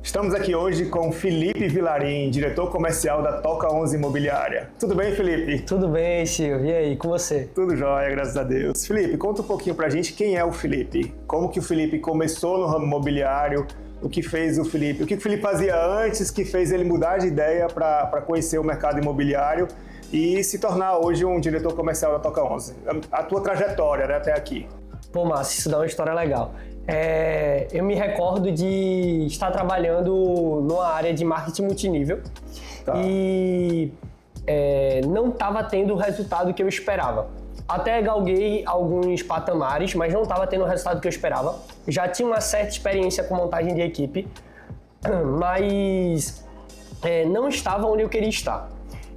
Estamos aqui hoje com Felipe Vilarim, diretor comercial da Toca 11 Imobiliária. Tudo bem, Felipe? Tudo bem, Silvio. E aí, com você? Tudo jóia, graças a Deus. Felipe, conta um pouquinho pra gente quem é o Felipe. Como que o Felipe começou no ramo imobiliário, o que fez o Felipe fazia antes que fez ele mudar de ideia para conhecer o mercado imobiliário e se tornar hoje um diretor comercial da Toca 11. A tua trajetória, né, até aqui. Pô, Márcio, isso dá uma história legal. Eu me recordo de estar trabalhando numa área de marketing multinível e não estava tendo o resultado que eu esperava. Até galguei alguns patamares, mas não estava tendo o resultado que eu esperava. Já tinha uma certa experiência com montagem de equipe, mas não estava onde eu queria estar.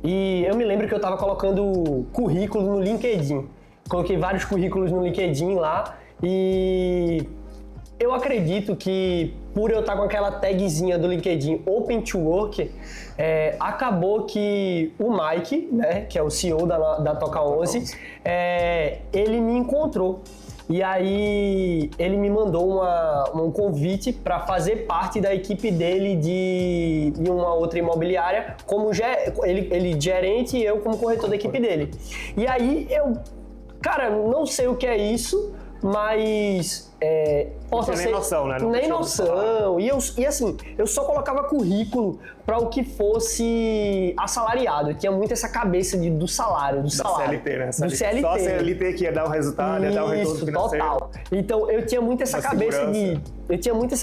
E eu me lembro que eu estava colocando currículo no LinkedIn. Coloquei vários currículos no LinkedIn lá e eu acredito que por eu estar com aquela tagzinha do LinkedIn Open to Work, acabou que o Mike, né, que é o CEO da Toca 11, ele me encontrou. E aí ele me mandou um convite para fazer parte da equipe dele de uma outra imobiliária, como ele gerente e eu como corretor da equipe dele. E aí cara, não sei o que é isso, mas possa ser... Nem noção, né? Nem noção. E assim, eu só colocava currículo para o que fosse assalariado. Eu tinha muito essa cabeça do salário. CLT, né? Do CLT. Só a CLT que ia dar o resultado, ia dar o retorno financeiro. Total. Então, eu tinha muito essa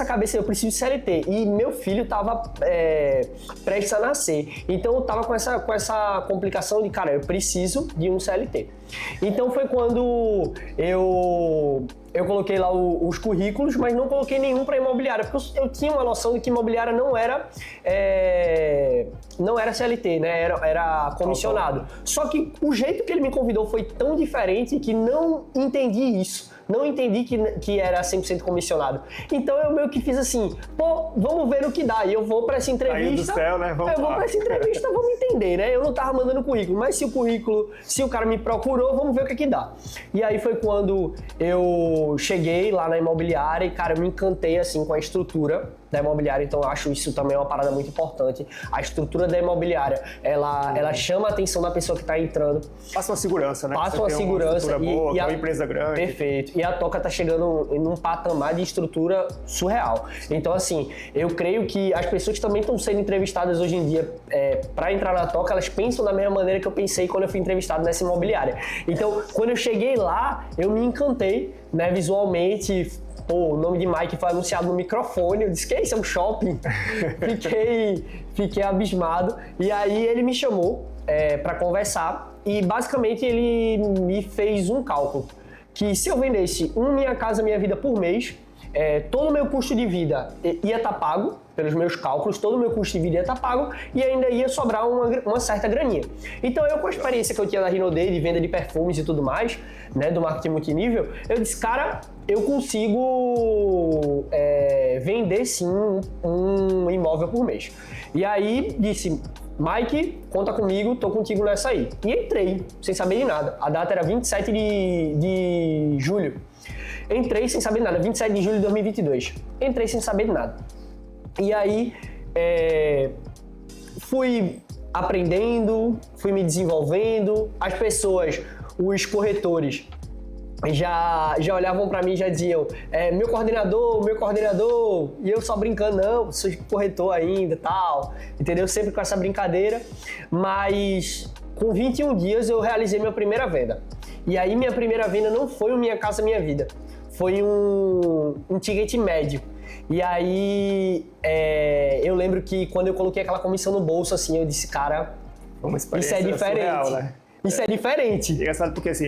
cabeça eu preciso de CLT. E meu filho tava prestes a nascer. Então, eu tava com essa complicação de, cara, eu preciso de um CLT. Então, foi quando eu coloquei lá os currículos, mas não coloquei nenhum para imobiliária, porque eu tinha uma noção de que imobiliária não era CLT, né? Era comissionado. Só que o jeito que ele me convidou foi tão diferente que não entendi isso. Não entendi que era 100% comissionado. Então eu meio que fiz assim, pô, vamos ver o que dá. E eu vou para essa entrevista. Do céu, né? Vamos para essa entrevista, vamos entender, né? Eu não tava mandando currículo, mas se o cara me procurou, vamos ver o que dá. E aí foi quando eu cheguei lá na imobiliária e, cara, eu me encantei assim com a estrutura da imobiliária, então eu acho isso também uma parada muito importante. A estrutura da imobiliária, ela chama a atenção da pessoa que está entrando. Passa uma segurança, né? Passa uma segurança. Uma boa, uma empresa grande. Perfeito. E a Toca tá chegando num patamar de estrutura surreal. Então, assim, eu creio que as pessoas que também estão sendo entrevistadas hoje em dia para entrar na Toca, elas pensam da mesma maneira que eu pensei quando eu fui entrevistado nessa imobiliária. Então, quando eu cheguei lá, eu me encantei, né, visualmente. Pô, o nome de Mike foi anunciado no microfone, eu disse que isso é um shopping. Fiquei abismado. E aí ele me chamou para conversar e basicamente ele me fez um cálculo. Que se eu vendesse Minha Casa Minha Vida por mês, todo o meu custo de vida ia estar pago, pelos meus cálculos, todo o meu custo de vida ia estar pago e ainda ia sobrar uma certa graninha. Então eu, com a experiência que eu tinha da Rinode, de venda de perfumes e tudo mais, né, do marketing multinível, eu disse, cara, eu consigo vender sim um imóvel por mês. E aí disse, Mike, conta comigo, tô contigo nessa aí. E entrei, sem saber de nada. A data era 27 de julho. Entrei sem saber de nada, 27 de julho de 2022. Entrei sem saber de nada. E aí, fui aprendendo, fui me desenvolvendo. As pessoas, os corretores, já olhavam para mim e já diziam meu coordenador, e eu só brincando, não, sou corretor ainda, tal, entendeu? Sempre com essa brincadeira, mas com 21 dias eu realizei minha primeira venda. E aí minha primeira venda não foi o Minha Casa Minha Vida, foi um ticket médio. E aí eu lembro que quando eu coloquei aquela comissão no bolso, assim, eu disse, cara, isso é diferente. Surreal, né? Isso é diferente. Engraçado porque assim,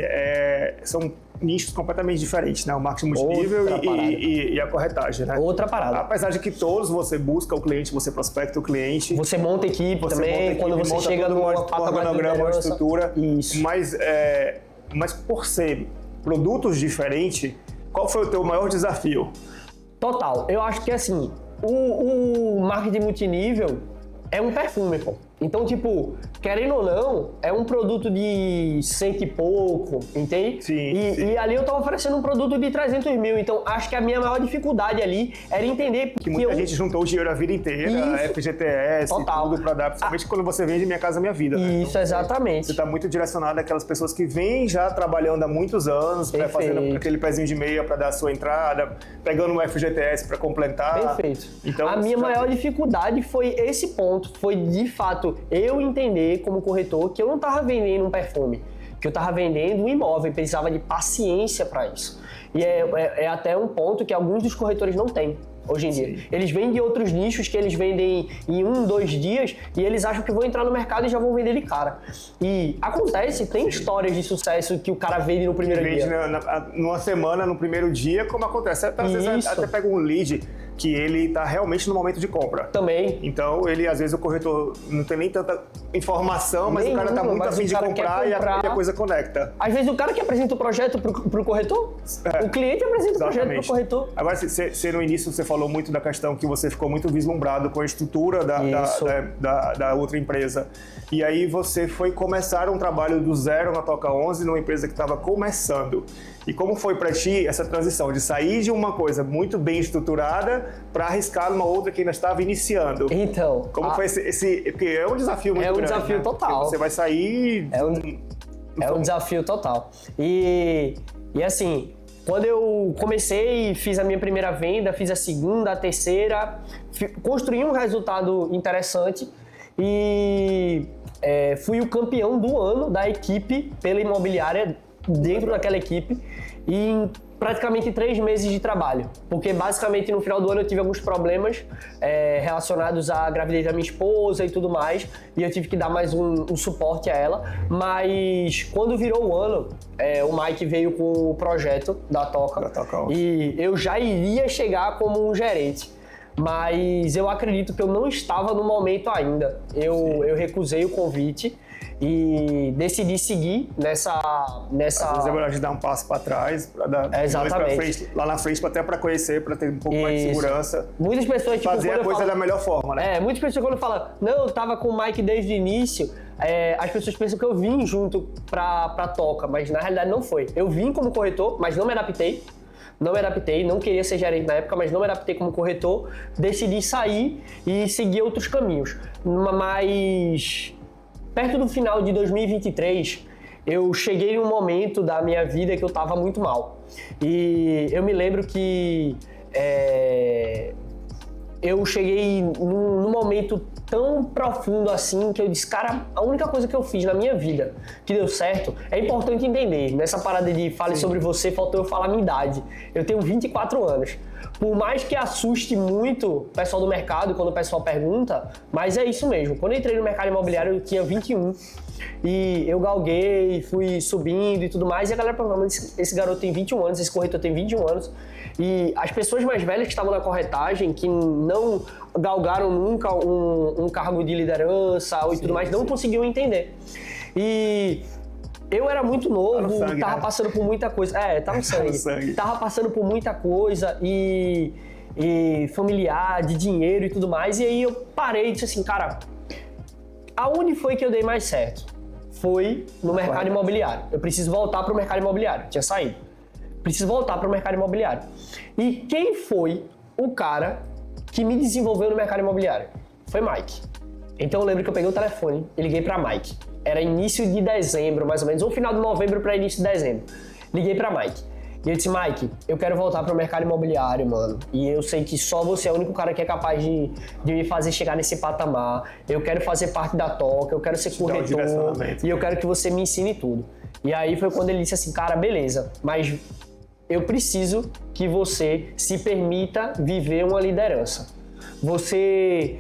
são nichos completamente diferentes, né? O marketing multinível e a corretagem, né? Outra parada. Apesar de que todos você busca o cliente, você prospecta o cliente. Você monta equipe também, quando você chega no organograma, uma estrutura. Isso. Mas por ser produtos diferentes, qual foi o teu maior desafio? Total. Eu acho que assim, o marketing multinível é um perfume, pô. Então, tipo, querendo ou não, é um produto de 100 e pouco, entende? Sim, e ali eu tava oferecendo um produto de 300 mil. Então, acho que a minha maior dificuldade ali era entender que muita gente juntou o dinheiro a vida inteira, Isso. FGTS, Total. tudo pra dar, principalmente quando você vende Minha Casa Minha Vida. Né? Isso, exatamente. Você tá muito direcionado àquelas pessoas que vêm já trabalhando há muitos anos, fazendo aquele pezinho de meia para dar a sua entrada, pegando um FGTS para complementar. Perfeito. Então, a minha maior dificuldade foi esse ponto, foi de fato eu entender como corretor que eu não estava vendendo um perfume, que eu estava vendendo um imóvel e precisava de paciência para isso. E é até um ponto que alguns dos corretores não têm hoje em dia. Eles vendem outros nichos que eles vendem em 1, 2 dias e eles acham que vão entrar no mercado e já vão vender de cara. E acontece, tem histórias de sucesso que o cara vende no primeiro dia. Vende numa semana, no primeiro dia, como acontece. Às vezes até pega um lead que ele está realmente no momento de compra. Também. Então, às vezes o corretor não tem nem tanta informação, mas o cara está muito afim de comprar e a coisa conecta. Às vezes o cara que apresenta o projeto pro corretor, o cliente apresenta o projeto pro corretor. Agora, você no início você falou muito da questão que você ficou muito vislumbrado com a estrutura da outra empresa. E aí você foi começar um trabalho do zero na Toca 11, numa empresa que estava começando. E como foi para ti essa transição de sair de uma coisa muito bem estruturada para arriscar numa outra que ainda estava iniciando? Então, como foi porque é um desafio muito grande. É um desafio, né? Total. Porque você vai sair... É um desafio total. E assim, quando eu comecei, fiz a minha primeira venda, fiz a segunda, a terceira, construí um resultado interessante e fui o campeão do ano da equipe pela imobiliária, dentro daquela equipe, e em praticamente 3 meses de trabalho, porque basicamente no final do ano eu tive alguns problemas relacionados à gravidez da minha esposa e tudo mais, e eu tive que dar mais um suporte a ela, mas quando virou o ano, o Mike veio com o projeto da Toca, e eu já iria chegar como um gerente. Mas eu acredito que eu não estava no momento ainda. Eu recusei o convite e decidi seguir nessa... Às vezes é melhor de dar um passo para trás, para dar Exatamente. Frente, lá na frente, até para conhecer, para ter um pouco mais de segurança. Muitas pessoas, tipo, fazer a coisa da melhor forma, né? Muitas pessoas quando falam, não, eu tava com o Mike desde o início, as pessoas pensam que eu vim junto pra Toca, mas na realidade não foi. Eu vim como corretor, mas não me adaptei. Não queria ser gerente na época, mas não me adaptei como corretor, decidi sair e seguir outros caminhos. Mas perto do final de 2023, eu cheguei em um momento da minha vida que eu estava muito mal. E eu me lembro que eu cheguei num momento tão profundo assim que eu disse, cara, a única coisa que eu fiz na minha vida que deu certo, é importante entender, nessa parada de fale sobre você, faltou eu falar a minha idade. Eu tenho 24 anos. Por mais que assuste muito o pessoal do mercado quando o pessoal pergunta, mas é isso mesmo. Quando eu entrei no mercado imobiliário eu tinha 21 e eu galguei, fui subindo e tudo mais, e a galera perguntava, esse garoto tem 21 anos, esse corretor tem 21 anos. E as pessoas mais velhas que estavam na corretagem, que não galgaram nunca um cargo de liderança e tudo mais, não conseguiam entender. E eu era muito novo, tava passando por muita coisa. Tá no sangue. Tava passando por muita coisa e familiar, de dinheiro e tudo mais. E aí eu parei e disse assim, cara, aonde foi que eu dei mais certo? Foi no mercado imobiliário. Eu preciso voltar para o mercado imobiliário. Tinha saído. Preciso voltar para o mercado imobiliário. E quem foi o cara que me desenvolveu no mercado imobiliário? Foi Mike. Então eu lembro que eu peguei o telefone e liguei para Mike. Era início de dezembro, mais ou menos, ou final de novembro para início de dezembro. Liguei para Mike. E eu disse, Mike, eu quero voltar para o mercado imobiliário, mano. E eu sei que só você é o único cara que é capaz de me fazer chegar nesse patamar. Eu quero fazer parte da Toca, eu quero ser corretor. E eu quero que você me ensine tudo. E aí foi quando ele disse assim, cara, beleza, mas eu preciso que você se permita viver uma liderança. Você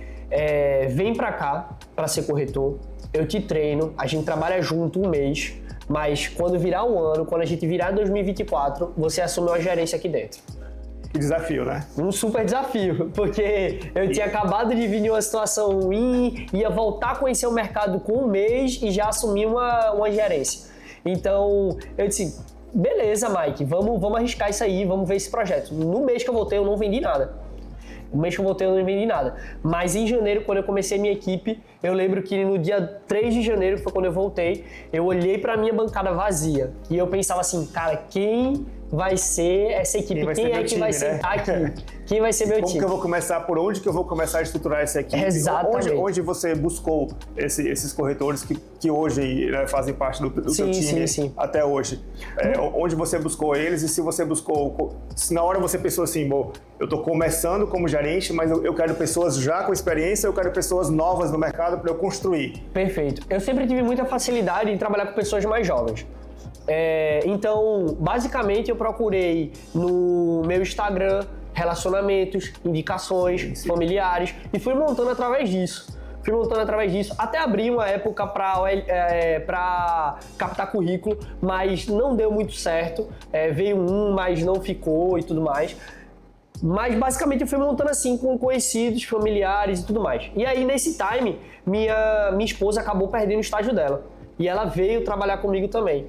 vem pra cá pra ser corretor, eu te treino, a gente trabalha junto um mês, mas quando virar um ano, quando a gente virar 2024, você assume uma gerência aqui dentro. Que desafio, né? Um super desafio, porque eu tinha acabado de vir de uma situação ruim, ia voltar a conhecer o mercado com um mês e já assumir uma gerência. Então, eu disse, beleza, Mike, vamos arriscar isso aí, vamos ver esse projeto. No mês que eu voltei, eu não vendi nada. O mês que eu voltei eu não vendi nada. Mas em janeiro, quando eu comecei a minha equipe, eu lembro que no dia 3 de janeiro, que foi quando eu voltei, eu olhei pra minha bancada vazia. E eu pensava assim, cara, quem vai ser essa equipe? Quem é que vai sentar aqui? Quem vai ser meu time? Como que eu vou começar? Por onde que eu vou começar a estruturar essa equipe? Exatamente. Onde você buscou esses corretores que hoje, né, fazem parte do seu time até hoje? Onde você buscou eles e se você buscou... Se na hora você pensou assim, bom, eu estou começando como gerente, mas eu quero pessoas já com experiência, eu quero pessoas novas no mercado para eu construir. Perfeito. Eu sempre tive muita facilidade em trabalhar com pessoas mais jovens. Então, basicamente, eu procurei no meu Instagram relacionamentos, indicações, familiares e fui montando através disso. Até abrir uma época para captar currículo, mas não deu muito certo. Veio mas não ficou e tudo mais. Mas basicamente eu fui montando assim com conhecidos, familiares e tudo mais. E aí nesse time, minha esposa acabou perdendo o estágio dela. E ela veio trabalhar comigo também.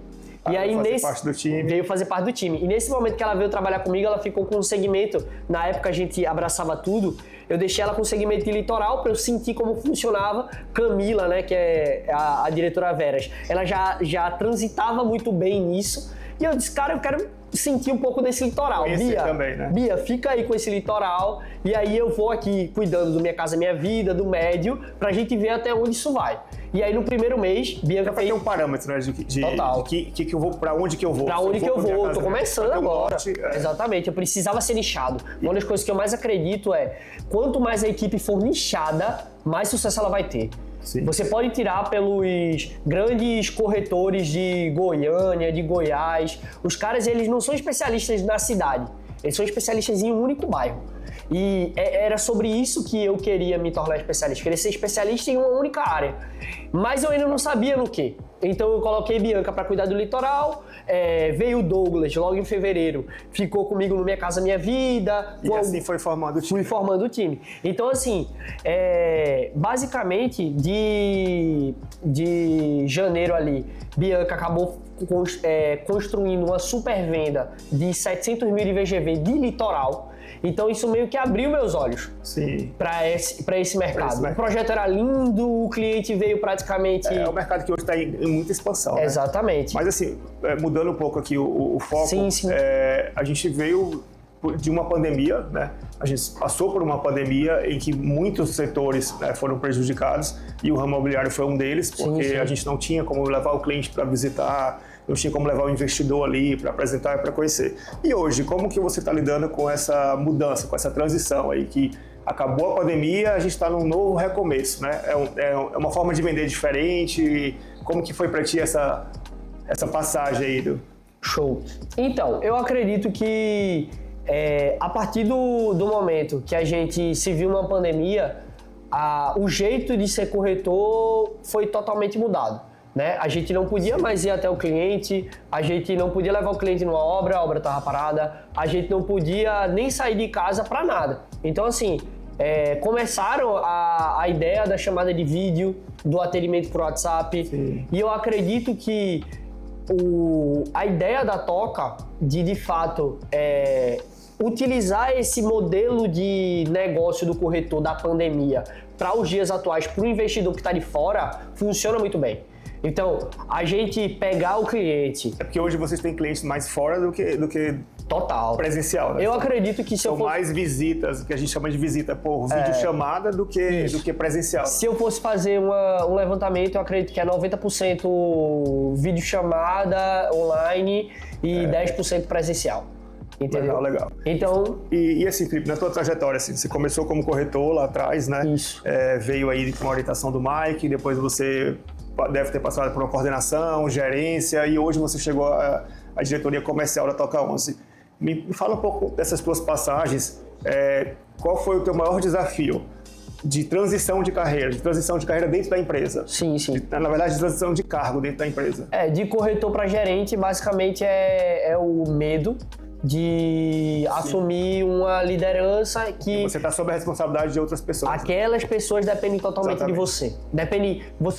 E aí veio fazer parte do time. E nesse momento que ela veio trabalhar comigo, ela ficou com um segmento, na época a gente abraçava tudo, eu deixei ela com um segmento de litoral para eu sentir como funcionava. Camila, né, que é a diretora Veras, ela já transitava muito bem nisso. E eu disse, cara, eu quero sentir um pouco desse litoral. Bia, também, né? Bia, fica aí com esse litoral e aí eu vou aqui cuidando do Minha Casa Minha Vida, do médio, pra gente ver até onde isso vai. E aí no primeiro mês, Bianca fez... ter um parâmetro, né, total. Que eu vou, pra onde que eu vou. Pra onde que eu vou, tô começando agora. Exatamente, eu precisava ser nichado. Uma das coisas que eu mais acredito é, quanto mais a equipe for nichada, mais sucesso ela vai ter. Sim. Você pode tirar pelos grandes corretores de Goiânia, de Goiás. Os caras, eles não são especialistas na cidade, eles são especialistas em um único bairro. E era sobre isso que eu queria me tornar especialista, queria ser especialista em uma única área. Mas eu ainda não sabia no quê. Então eu coloquei Bianca para cuidar do litoral, veio o Douglas logo em fevereiro, ficou comigo no Minha Casa Minha Vida. E assim foi formando o time. Fui formando o time. Então assim, basicamente de janeiro ali, Bianca acabou construindo uma super venda de 700 mil de VGV de litoral. Então isso meio que abriu meus olhos para esse mercado. O projeto era lindo, o cliente veio praticamente... É um mercado que hoje está em muita expansão. Exatamente. Né? Mas assim, mudando um pouco aqui o foco, a gente veio de uma pandemia, né? A gente passou por uma pandemia em que muitos setores, né, foram prejudicados e o ramo imobiliário foi um deles, porque a gente não tinha como levar o cliente para visitar, não tinha como levar o investidor ali para apresentar e para conhecer. E hoje, como que você está lidando com essa mudança, com essa transição aí, que acabou a pandemia, a gente está num novo recomeço, né? É uma forma de vender diferente. Como que foi para ti essa passagem aí do... Show. Então, eu acredito que a partir do momento que a gente se viu numa pandemia, o jeito de ser corretor foi totalmente mudado. Né? A gente não podia mais ir até o cliente, a gente não podia levar o cliente numa obra, a obra estava parada, a gente não podia nem sair de casa para nada. Então, assim, começaram a ideia da chamada de vídeo, do atendimento por WhatsApp, e eu acredito que a ideia da Toca de fato, utilizar esse modelo de negócio do corretor da pandemia para os dias atuais, para o investidor que está de fora, funciona muito bem. Então, a gente pegar o cliente... É porque hoje vocês têm clientes mais fora do que total presencial, né? Eu acredito que se eu fosse... São mais visitas, que a gente chama de visita por videochamada do que presencial. Se eu fosse fazer um levantamento, eu acredito que é 90% videochamada online e 10% presencial. Entendeu? Legal. Então... E assim, Felipe, na tua trajetória, assim, você começou como corretor lá atrás, né? Isso. Veio aí com a orientação do Mike, depois você deve ter passado por uma coordenação, gerência, e hoje você chegou à diretoria comercial da Toca 11. Me fala um pouco dessas tuas passagens. Qual foi o teu maior desafio de transição de carreira dentro da empresa? Sim. Na verdade, de transição de cargo dentro da empresa. De corretor para gerente, basicamente é o medo, de assumir uma liderança que... Você está sob a responsabilidade de outras pessoas. Aquelas pessoas dependem totalmente Exatamente. de você.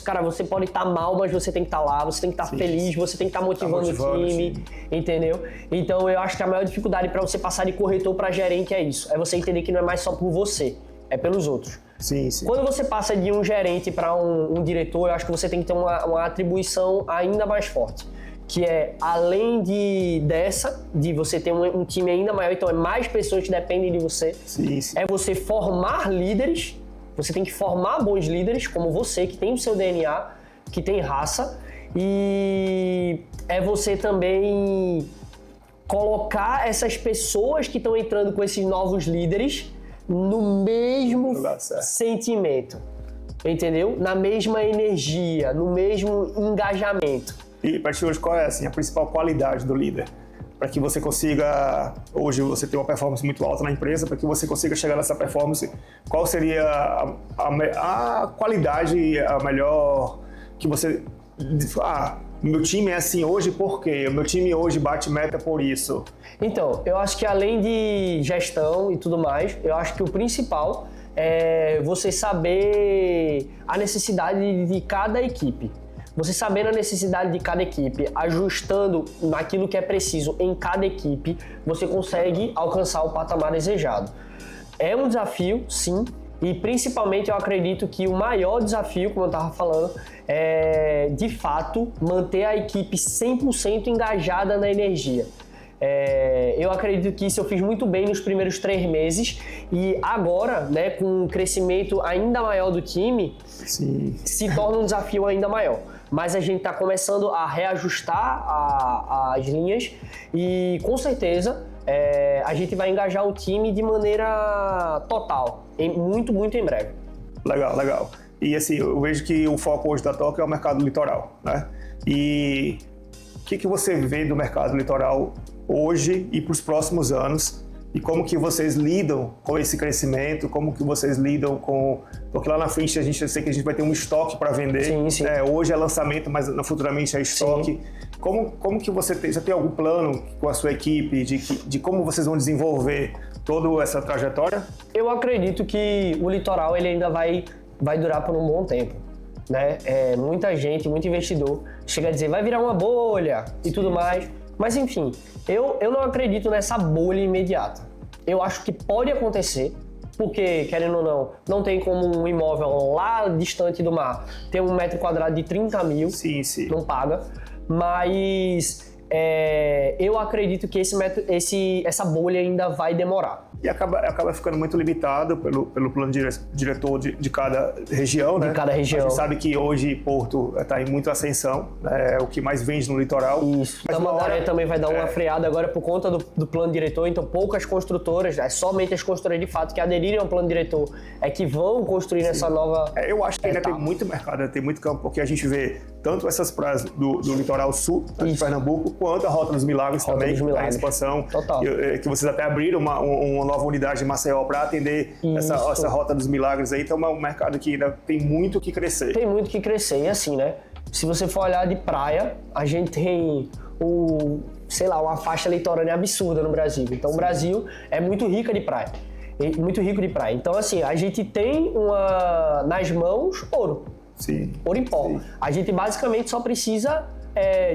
Cara, você pode estar mal, mas você tem que estar lá, você tem que estar feliz, você tem que estar motivando o time, entendeu? Então eu acho que a maior dificuldade para você passar de corretor para gerente é isso. É você entender que não é mais só por você, é pelos outros. Sim. Quando você passa de um gerente para um diretor, eu acho que você tem que ter uma atribuição ainda mais forte. Que é, além de você ter um time ainda maior, então é mais pessoas que dependem de você, Sim. é você formar líderes, você tem que formar bons líderes, como você, que tem o seu DNA, que tem raça, e é você também colocar essas pessoas que estão entrando com esses novos líderes no mesmo sentimento, entendeu? Na mesma energia, no mesmo engajamento. E para ti hoje, qual é assim, a principal qualidade do líder? Para que você consiga, hoje você tem uma performance muito alta na empresa, para que você consiga chegar nessa performance, qual seria a qualidade, a melhor que você... meu time é assim hoje por quê? Meu time hoje bate meta por isso. Então, eu acho que além de gestão e tudo mais, eu acho que o principal é você saber a necessidade de cada equipe. Você sabendo a necessidade de cada equipe, ajustando naquilo que é preciso em cada equipe, você consegue alcançar o patamar desejado. É um desafio, sim, e principalmente eu acredito que o maior desafio, como eu estava falando, é de fato manter a equipe 100% engajada na energia. Eu acredito que isso eu fiz muito bem nos primeiros 3 meses e agora, né, com um crescimento ainda maior do time, Sim. se torna um desafio ainda maior. Mas a gente está começando a reajustar as linhas e com certeza a gente vai engajar o time de maneira total, muito em breve. Legal. E assim, eu vejo que o foco hoje da Toca é o mercado litoral, né? E o que você vê do mercado litoral hoje e para os próximos anos? E como que vocês lidam com esse crescimento? Como que vocês lidam com... Porque lá na frente eu sei que a gente vai ter um estoque para vender. Sim. Hoje é lançamento, mas futuramente é estoque. Como que você tem... Já tem algum plano com a sua equipe de como vocês vão desenvolver toda essa trajetória? Eu acredito que o litoral ele ainda vai durar por um bom tempo, né? Muita gente, muito investidor chega a dizer vai virar uma bolha e tudo mais. Mas enfim, eu não acredito nessa bolha imediata. Eu acho que pode acontecer, porque, querendo ou não tem como um imóvel lá distante do mar ter 1 metro quadrado de 30 mil, Sim. não paga, mas eu acredito que essa bolha ainda vai demorar. E acaba ficando muito limitado pelo plano diretor de cada região, né? De cada região. A gente sabe que hoje Porto está em muita ascensão, é o que mais vende no litoral. Isso. Tamandaré também vai dar uma freada agora por conta do plano diretor, então poucas construtoras, somente as construtoras de fato que aderirem ao plano diretor é que vão construir essa nova eu acho que ainda etapa. tem muito mercado, tem muito campo, porque a gente vê tanto essas praias do litoral sul, de Pernambuco, quanto a Rota dos Milagres também, a expansão. Total. Que vocês até abriram uma nova unidade em Maceió para atender essa Rota dos Milagres aí, então é um mercado que ainda tem muito que crescer. Tem muito que crescer, e assim, né? Se você for olhar de praia, a gente tem uma faixa litorânea absurda no Brasil. Então o Brasil é muito rico de praia. Então assim, a gente tem nas mãos ouro. Sim. Ouro em pó. Sim. A gente basicamente só precisa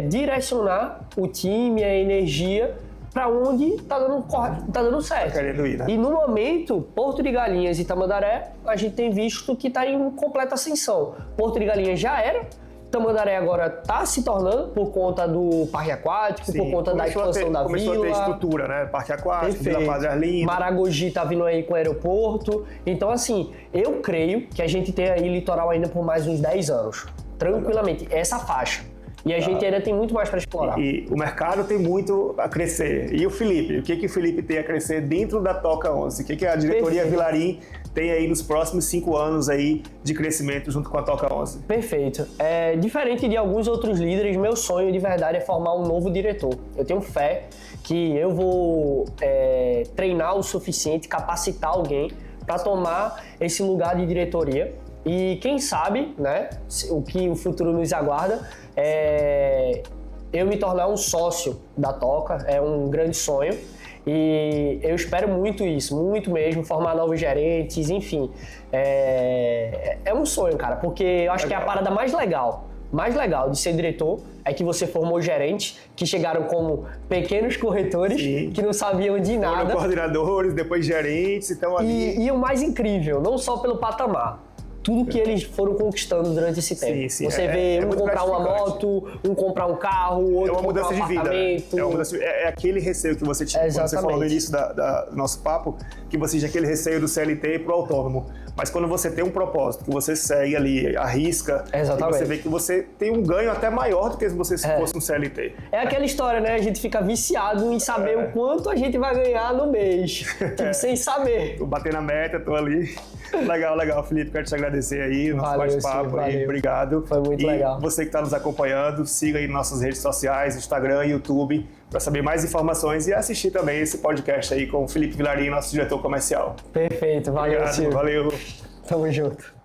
direcionar o time, a energia para onde tá dando certo. Tá querendo ir, né? E no momento, Porto de Galinhas e Tamandaré, a gente tem visto que está em completa ascensão. Porto de Galinhas já era, Tamandaré agora está se tornando por conta do parque aquático, por conta da expansão da vila. Começou a ter estrutura, né? Parque aquático, Vila Padre Arlindo. Maragogi está vindo aí com o aeroporto. Então, assim, eu creio que a gente tem aí litoral ainda por mais uns 10 anos. Tranquilamente. Essa faixa. E a gente ainda tem muito mais para explorar. E o mercado tem muito a crescer. E o Felipe? O que o Felipe tem a crescer dentro da Toca 11? O que a diretoria Vilarim tem aí nos próximos 5 anos aí de crescimento junto com a Toca 11? Perfeito. Diferente de alguns outros líderes, meu sonho de verdade é formar um novo diretor. Eu tenho fé que eu vou treinar o suficiente, capacitar alguém para tomar esse lugar de diretoria. E quem sabe, né, o que o futuro nos aguarda, eu me tornar um sócio da Toca, é um grande sonho. E eu espero muito isso, muito mesmo, formar novos gerentes, enfim. É um sonho, cara, porque eu acho que é a parada mais legal de ser diretor é que você formou gerentes que chegaram como pequenos corretores, sim, que não sabiam de nada. Foram coordenadores, depois gerentes, então ali... E o mais incrível, não só pelo patamar, tudo que eles foram conquistando durante esse tempo. Sim, sim, você vê um comprar uma moto, um comprar um carro, outro comprar um apartamento. É aquele receio que você tinha quando você falou no início do nosso papo, que você tinha aquele receio do CLT pro autônomo. Mas quando você tem um propósito, que você segue ali, arrisca, você vê que você tem um ganho até maior do que se você fosse um CLT. É aquela história, né? A gente fica viciado em saber o quanto a gente vai ganhar no mês, tipo, sem saber. Tô batendo a meta, tô ali. Legal, Felipe, quero te agradecer aí, nosso bate-papo aí, obrigado. Foi muito legal. E você que está nos acompanhando, siga aí nossas redes sociais, Instagram, YouTube, para saber mais informações e assistir também esse podcast aí com o Felipe Vilarim, nosso diretor comercial. Perfeito, valeu, obrigado, Silvio. Valeu. Tamo junto.